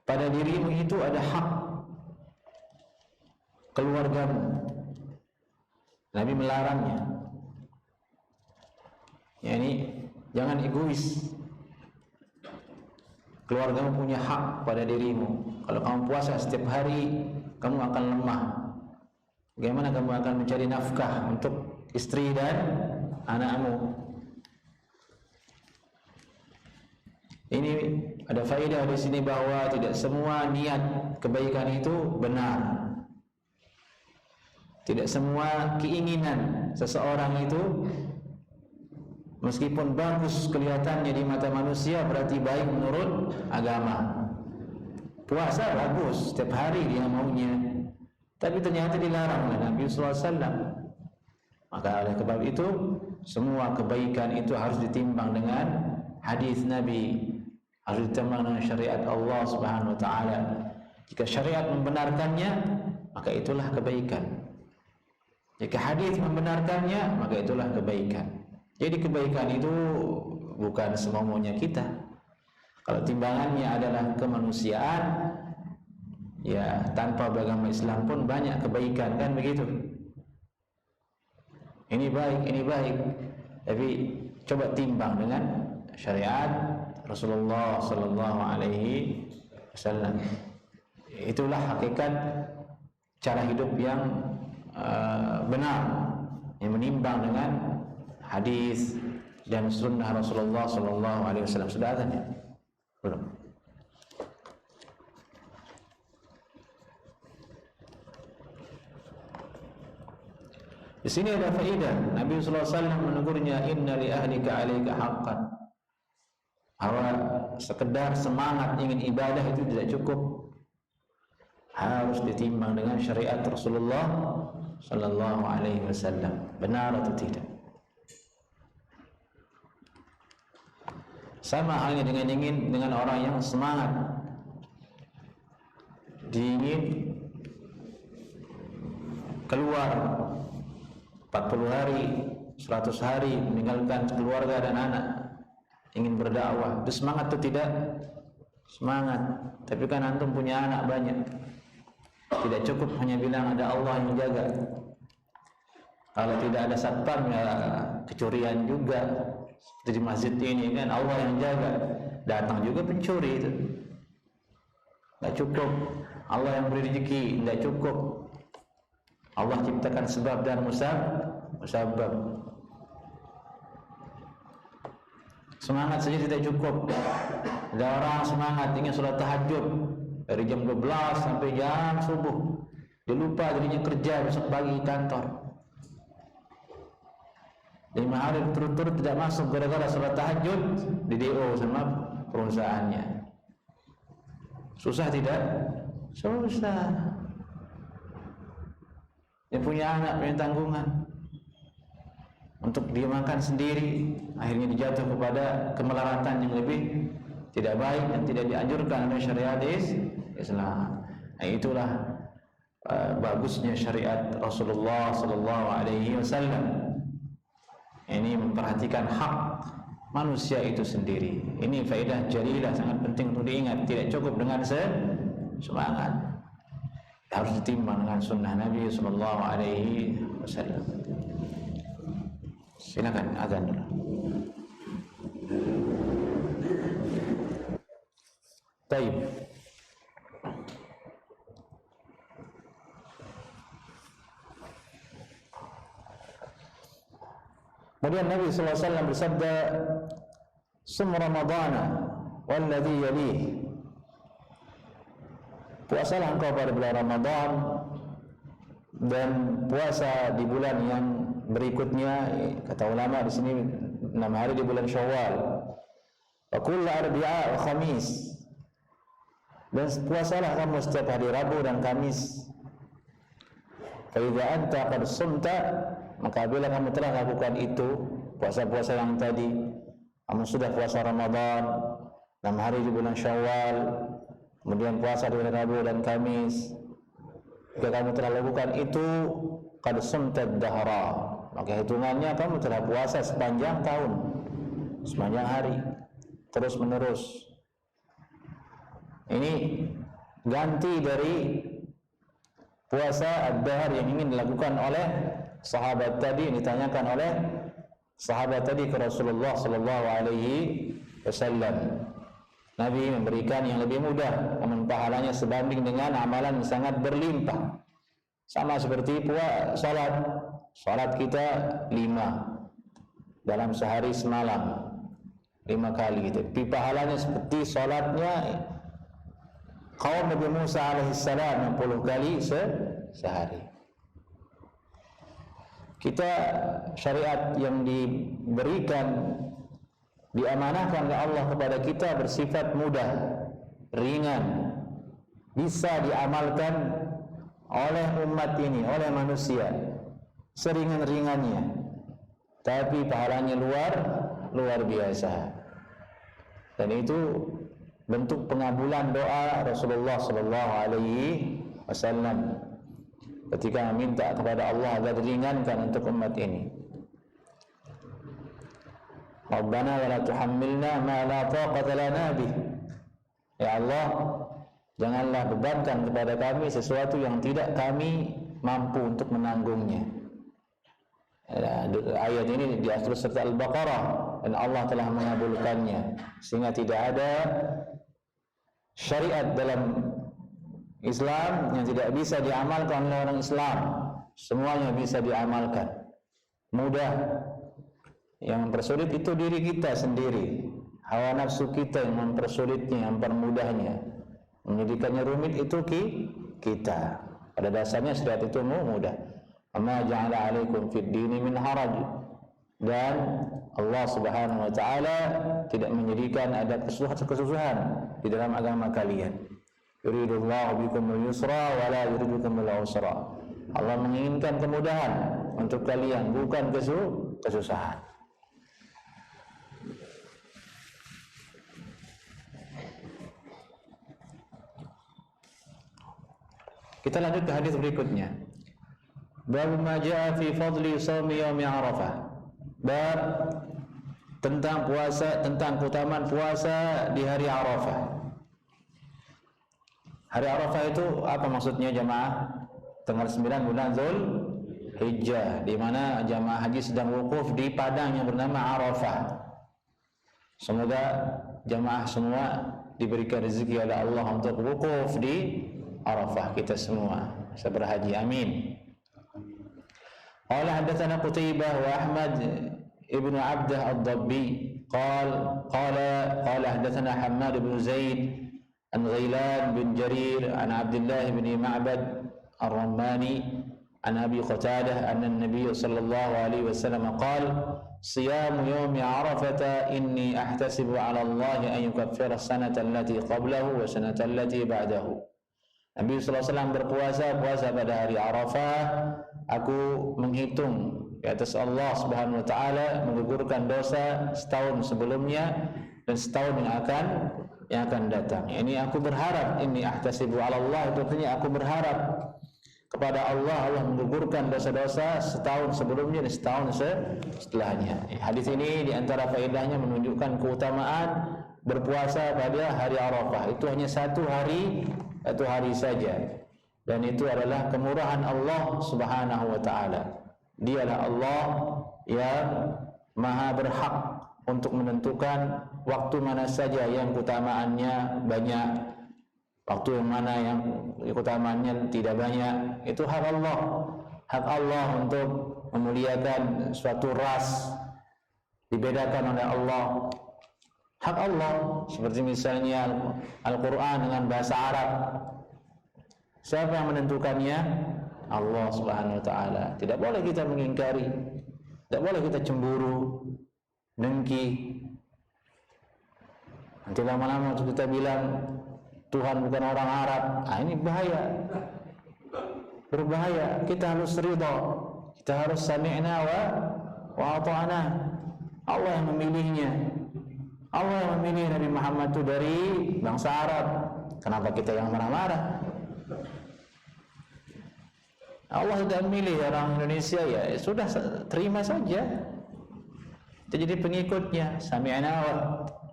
pada dirimu itu ada hak keluargamu. Nabi melarangnya. Yani jangan egois. Keluargamu punya hak pada dirimu. Kalau kamu puasa setiap hari, kamu akan lemah. Bagaimana kamu akan mencari nafkah untuk istri dan anakmu? Ini ada faedah di sini bahwa tidak semua niat kebaikan itu benar. Tidak semua keinginan seseorang itu meskipun bagus kelihatannya di mata manusia berarti baik menurut agama. Puasa bagus, setiap hari dia maunya, tapi ternyata dilarang oleh Nabi SAW. Maka oleh sebab itu semua kebaikan itu harus ditimbang dengan hadis Nabi, harus ditimbang dengan syariat Allah Subhanahu Wa Taala. Jika syariat membenarkannya, maka itulah kebaikan. Jika hadis membenarkannya, maka itulah kebaikan. Jadi kebaikan itu bukan semaunya kita. Kalau timbangannya adalah kemanusiaan, ya tanpa beragama Islam pun banyak kebaikan, kan begitu? Ini baik, tapi coba timbang dengan syariat Rasulullah Sallallahu Alaihi Wasallam. Itulah hakikat cara hidup yang benar, yang menimbang dengan hadis dan sunnah Rasulullah Sallallahu Alaihi Wasallam. Sudah ada ya? Belum. Di sini ada faedah. Nabi sallallahu alaihi wasallam menegurnya, inna li ahlika 'alaika haqqan. Bahwa sekedar semangat ingin ibadah itu tidak cukup. Harus ditimbang dengan syariat Rasulullah sallallahu alaihi wasallam. Benar atau tidak? Sama halnya dengan orang yang semangat ingin keluar 40 hari, 100 hari meninggalkan keluarga dan anak, ingin berdakwah. Itu semangat atau tidak? Semangat. Tapi kan antum punya anak banyak, tidak cukup hanya bilang ada Allah yang menjaga. Kalau tidak ada satpam ya kecurian juga. Seperti di masjid ini kan Allah yang jaga, datang juga pencuri itu. Tidak cukup. Allah yang beri rezeki, tidak cukup. Allah ciptakan sebab dan musabab. Semangat saja tidak cukup. Ada orang semangat ingin sholat tahajud dari jam 12 sampai jam subuh. Dia lupa dirinya kerja besok pagi kantor. 5 hari berturut-turut tidak masuk gara-gara sholat tahajud, di DO sama perusahaannya. Susah tidak? Susah. Dia punya anak, punya tanggungan untuk dia makan sendiri, akhirnya dijatuh kepada kemelaratan yang lebih tidak baik dan tidak dianjurkan oleh syariat Islam. Nah, itulah bagusnya syariat Rasulullah Sallallahu Alaihi Wasallam. Ini memperhatikan hak manusia itu sendiri. Ini faedah jalilah, sangat penting untuk diingat. Tidak cukup dengan semangat, harus ditimbang dengan sunnah Nabi Sallallahu Alaihi Wasallam. Silakan azan dulu. Baik. Kemudian Nabi SAW bersabda, "Sum Ramadana walladhi yalih." Puasalah engkau pada bulan Ramadan dan puasa di bulan yang berikutnya. Kata ulama di sini 6 hari di bulan Syawal. Wa kullu arbi'a wa khamis. Dan puasalah kamu setiap hari Rabu dan Kamis. Fa idza anta qad sumta, maka bila kamu telah lakukan itu, puasa-puasa yang tadi, kamu sudah puasa Ramadan 6 hari di bulan Syawal, kemudian puasa di bulan Rabu dan Kamis, jika kamu telah lakukan itu, qad sumta ad-dahra, maka hitungannya kamu telah puasa sepanjang tahun, sepanjang hari, terus menerus. Ini ganti dari puasa ad-dahr yang ingin dilakukan oleh sahabat tadi, yang ditanyakan oleh sahabat tadi ke Rasulullah sallallahu alaihi wasallam. Nabi memberikan yang lebih mudah, namun pahalanya sebanding dengan amalan yang sangat berlimpah. Sama seperti salat kita 5 dalam sehari semalam, 5 kali gitu. Tapi pahalanya seperti salatnya kaum Nabi Musa alaihissalam 60 kali sehari. Kita syariat yang diberikan, diamanahkan oleh Allah kepada kita bersifat mudah, ringan, bisa diamalkan oleh umat ini, oleh manusia seringan-ringannya, tapi pahalanya luar biasa. Dan itu bentuk pengabulan doa Rasulullah sallallahu alaihi wasallam ketika meminta kepada Allah agar diringankan untuk umat ini. Rabbana wa la tuhammilna ma la taqata lana bih. Ya Allah, janganlah bebankan kepada kami sesuatu yang tidak kami mampu untuk menanggungnya. Ayat ini di akhir surat Al-Baqarah, dan Allah telah mengabulkannya, sehingga tidak ada syariat dalam Islam yang tidak bisa diamalkan oleh orang Islam. Semuanya bisa diamalkan, mudah. Yang mempersulit itu diri kita sendiri, hawa nafsu kita yang mempersulitnya, yang mempermudahnya, menjadikannya rumit itu kita. Pada dasarnya syariat itu mudah. Amma ja'ala 'alaikum fid dini min haraj. Dan Allah Subhanahu wa taala tidak menjadikan ada kesusahan di dalam agama kalian. Yuridullahu bikumul yusra wa la yuridu bikumul usra. Allah menginginkan kemudahan untuk kalian, bukan kesusahan. Kita lanjut ke hadis berikutnya. Bab ma jaa fi fadli shaumi yaum Arafah. Bab tentang puasa, tentang keutamaan puasa di hari Arafah. Hari Arafah itu apa maksudnya jamaah? Tanggal 9 bulan Zulhijjah, di mana jamaah haji sedang wukuf di padang yang bernama Arafah. Semoga jamaah semua diberikan rezeki oleh Allah untuk wukuf di Arafah, kita semua bisa berhaji, amin. Qala hadatsana Qutaibah wa Ahmad ibnu Abdah ad-Dabbi qala hadatsana Hammad ibn Zaid an Ghailan bin Jarir an Abdullah bin Ma'bad ar-Rammani an Abi Qatadah anna an-nabiy sallallahu alaihi wasallam qala siyamu yawmi Arafah inni ahtasibu 'ala Allah an yukaffira as-sanata allati qablahu wa sanata allati ba'dahu. Nabi SAW berpuasa pada hari Arafah. Aku menghitung di atas Allah Subhanahu Wa Taala menggugurkan dosa setahun sebelumnya dan setahun yang akan datang. Ini aku berharap, ini ahtasibu 'ala Allah, itu artinya aku berharap kepada Allah, Allah menggugurkan dosa-dosa setahun sebelumnya dan setahun setelahnya. Hadis ini di antara faedahnya menunjukkan keutamaan berpuasa pada hari Arafah. Itu hanya satu hari saja, dan itu adalah kemurahan Allah Subhanahu wa taala. Dialah Allah yang maha berhak untuk menentukan waktu mana saja yang keutamaannya banyak, waktu yang mana yang keutamaannya tidak banyak. Itu hak Allah. Hak Allah untuk memuliakan suatu ras dibedakan oleh Allah. Hak Allah, seperti misalnya Al-Quran dengan bahasa Arab. Siapa yang menentukannya? Allah Subhanahu wa ta'ala. Tidak boleh kita mengingkari, tidak boleh kita cemburu, dengki. Nanti lama-lama kita bilang Tuhan bukan orang Arab. Ini bahaya, berbahaya. Kita harus ridha, kita harus sami'na wa ata'na. Allah yang memilihnya. Allah yang memilih Nabi Muhammad itu dari bangsa Arab. Kenapa kita yang marah-marah? Allah sudah memilih orang Indonesia, ya sudah, terima saja. Kita jadi pengikutnya. Sami'na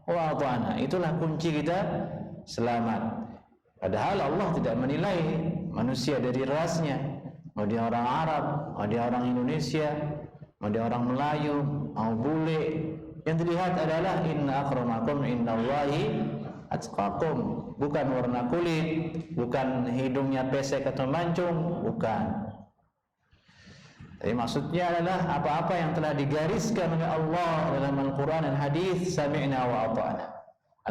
wa ata'na. Itulah kunci kita selamat. Padahal Allah tidak menilai manusia dari rasnya. Mau dia orang Arab, mau dia orang Indonesia, mau dia orang Melayu, mau bule. Yang dilihat adalah inna akramakum innallahi atqakum. Bukan warna kulit, bukan hidungnya pesek atau mancung, bukan. Jadi maksudnya adalah apa-apa yang telah digariskan oleh Allah dalam Al-Quran dan hadis, sami'na wa ata'na.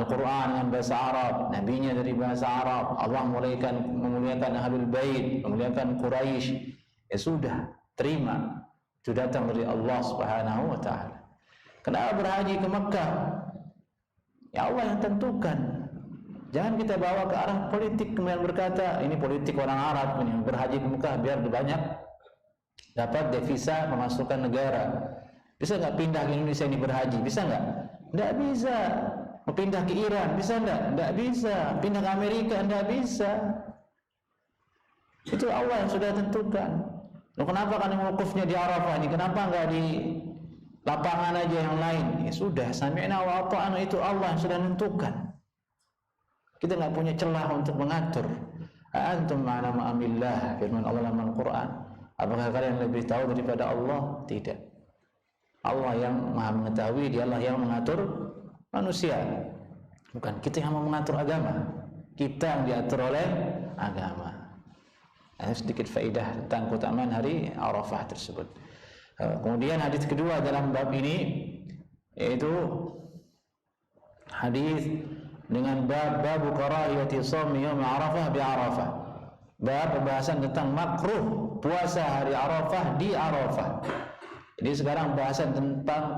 Al-Quran dengan bahasa Arab, nabinya dari bahasa Arab, Allah memuliakan Ahlul Bait, memuliakan Quraisy. Ya sudah, terima. Itu datang dari Allah Subhanahu wa ta'ala. Kenapa berhaji ke Mekah? Ya Allah yang tentukan. Jangan kita bawa ke arah politik, kemudian berkata ini politik orang Arab ini berhaji ke Mekah biar banyak dapat devisa memasukkan negara. Bisa nggak pindah ke Indonesia ini berhaji? Bisa nggak? Nggak bisa. Mau pindah ke Iran? Bisa nggak? Nggak bisa. Pindah ke Amerika? Nggak bisa. Itu Allah yang sudah tentukan. Loh, kenapa kan wukufnya di Arafah ini? Kenapa nggak di lapangan aja yang lain? Ya sudah, sami'na wa ata'na, itu Allah yang sudah tentukan. Kita nggak punya celah untuk mengatur. Antum ma'lama amillah, firman Allah dalam Al-Quran. Apakah kalian lebih tahu daripada Allah? Tidak. Allah yang maha mengetahui, dia Allah yang mengatur manusia. Bukan kita yang mau mengatur agama. Kita yang diatur oleh agama. Ada sedikit faedah tentang keutamaan hari Arafah tersebut. Kemudian hadis kedua dalam bab ini yaitu hadis dengan bab karahiyati shaum yaum Arafah bi Arafah. Bab pembahasan tentang makruh puasa hari Arafah di Arafah. Jadi sekarang pembahasan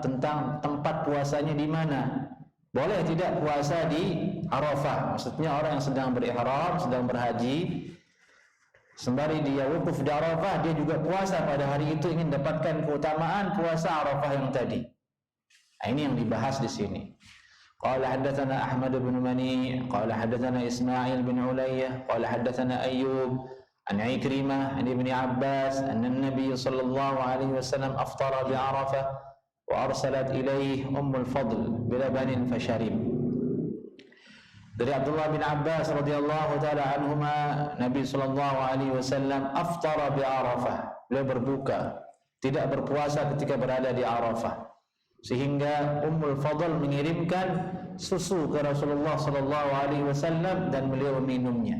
tentang tempat puasanya di mana. Boleh tidak puasa di Arafah? Maksudnya orang yang sedang berihram, sedang berhaji, sembari dia wukuf di Arafah, dia juga puasa pada hari itu, ingin dapatkan keutamaan puasa Arafah yang tadi. Nah, ini yang dibahas di sini. Qala haddatsana Ahmad bin Mani, qala haddatsana Ismail bin Ulayyah, qala haddatsana Ayyub an Ikrimah an Ibn Abbas anna an-nabiy sallallahu alaihi wasallam aftara bi Arafah wa arsalat ilayhi Ummul Fadl bi labanin fasharib. Dari Abdullah bin Abbas radhiyallahu taala anhuma, Nabi sallallahu alaihi wasallam aftara bi Arafah, beliau berbuka, tidak berpuasa ketika berada di Arafah, sehingga Ummul Fadl mengirimkan susu ke Rasulullah sallallahu alaihi wasallam dan beliau meminumnya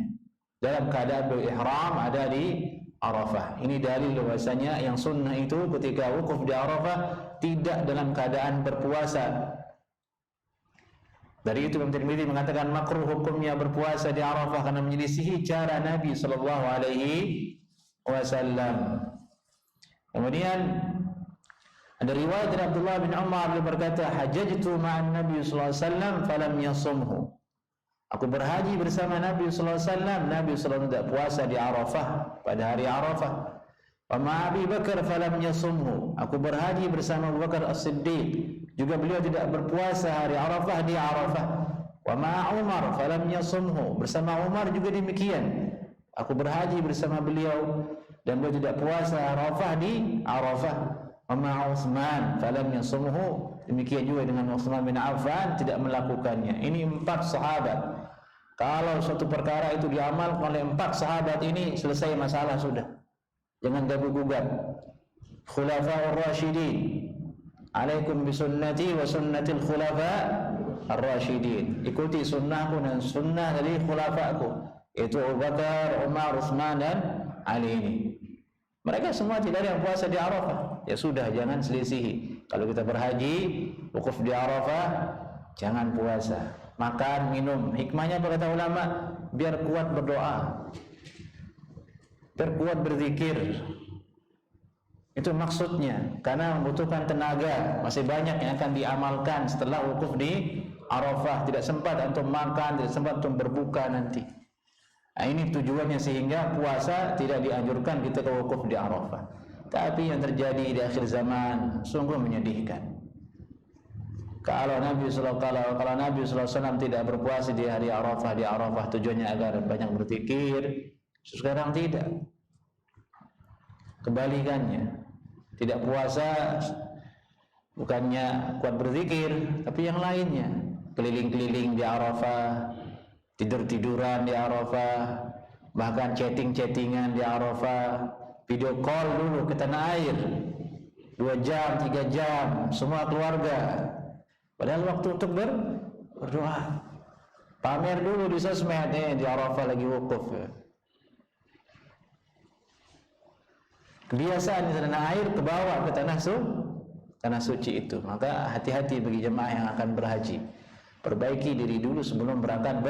dalam keadaan berihram ada di Arafah. Ini dalil bahwasanya yang sunnah itu ketika wukuf di Arafah tidak dalam keadaan berpuasa. Dari itu Imam Tirmidzi mengatakan makruh hukumnya berpuasa di Arafah karena menyelisihi cara Nabi sallallahu alaihi wasallam. Kemudian ada riwayat dari Abdullah bin Umar, beliau berkata, hajjajtu ma'an Nabi sallallahu alaihi wasallam falam yasumhu. Aku berhaji bersama Nabi sallallahu alaihi wasallam, Nabi sallallahu alaihi wasallam tidak puasa di Arafah pada hari Arafah. Wa ma'abi Bakar falam yasumhu. Aku berhaji bersama Abu Bakar As-Siddiq, juga beliau tidak berpuasa hari Arafah di Arafah. Wa ma'a Umar falam yasumhu. Bersama Umar juga demikian. Aku berhaji bersama beliau dan beliau tidak puasa Arafah di Arafah. Wa ma'a Utsman falam yasumhu. Demikian juga dengan Utsman bin Affan tidak melakukannya. Ini 4 sahabat. Kalau suatu perkara itu diamalkan oleh 4 sahabat ini, selesai masalah sudah. Jangan ganggu gugat. Khulafaur Rasyidin, Alaikum bisunnati wa sunnatil khulafa ar-rasyidin. Ikuti sunnahku dan sunnah dari khulafaku, yaitu Abu Bakar, Umar, Utsman dan Ali ini. Mereka semua tidak ada yang puasa di Arafah. Ya sudah, jangan selisihi. Kalau kita berhaji, wukuf di Arafah, jangan puasa. Makan, minum. Hikmahnya apa kata ulama? Biar kuat berdoa, biar kuat berzikir. Itu maksudnya. Karena membutuhkan tenaga. Masih banyak yang akan diamalkan setelah wukuf di Arafah. Tidak sempat untuk makan, tidak sempat untuk berbuka nanti. Nah, ini tujuannya, sehingga puasa tidak dianjurkan kita wukuf di Arafah. Tapi yang terjadi di akhir zaman sungguh menyedihkan. Kalau Nabi SAW tidak berpuasa di hari Arafah, di Arafah tujuannya agar banyak berzikir. Sekarang tidak. Kebalikannya, tidak puasa bukannya kuat berzikir, tapi yang lainnya, keliling-keliling di Arafah, tidur-tiduran di Arafah, bahkan chatting-chattingan di Arafah, video call dulu ke tanah air 2 jam, 3 jam, semua keluarga. Padahal waktu untuk berdoa. Pamer dulu di sosmed, di Arafah lagi wukuf. Kebiasaan di tanah air kebawa ke tanah suci itu. Maka hati-hati bagi jemaah yang akan berhaji. Perbaiki diri dulu sebelum berangkat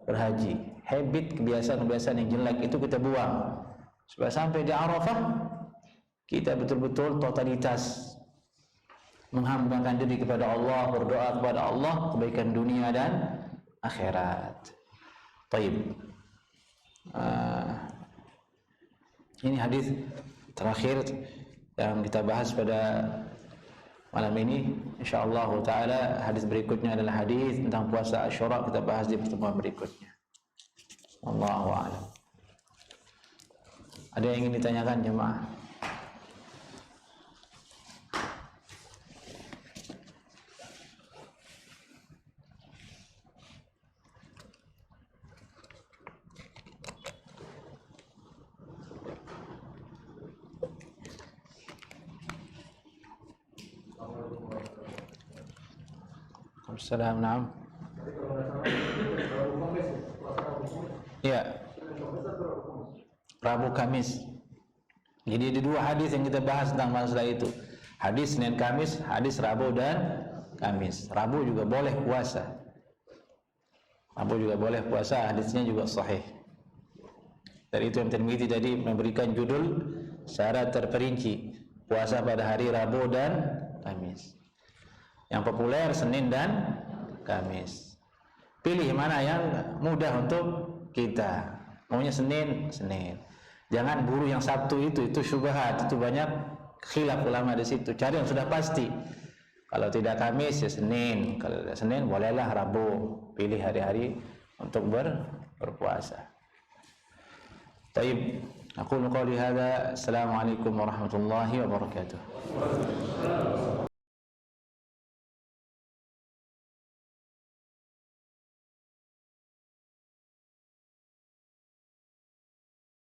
berhaji. Habit, kebiasaan-kebiasaan yang jelek itu kita buang, supaya sampai di Arafah kita betul-betul totalitas menghambakan diri kepada Allah, berdoa kepada Allah, kebaikan dunia dan akhirat. Baik. Ini hadis terakhir yang kita bahas pada malam ini. Insyaallah taala hadis berikutnya adalah hadis tentang puasa Asyura, kita bahas di pertemuan berikutnya. Wallahu a'lam. Ada yang ingin ditanyakan jemaah? Assalamualaikum. Naam. Ya. Rabu Kamis. Jadi ada 2 hadis yang kita bahas tentang masalah itu. Hadis Senin Kamis, hadis Rabu dan Kamis. Rabu juga boleh puasa. Rabu juga boleh puasa, hadisnya juga sahih. Dari itu yang Tirmidzi tadi memberikan judul syarat terperinci puasa pada hari Rabu dan Kamis. Yang populer Senin dan Kamis. Pilih mana yang mudah untuk kita. Maunya Senin. Jangan buru yang Sabtu itu syubhat, itu banyak khilaf ulama di situ. Cari yang sudah pasti. Kalau tidak Kamis ya Senin, kalau tidak Senin bolehlah Rabu. Pilih hari-hari untuk berpuasa. Baik, aku qouli hadza. Assalamualaikum warahmatullahi wabarakatuh.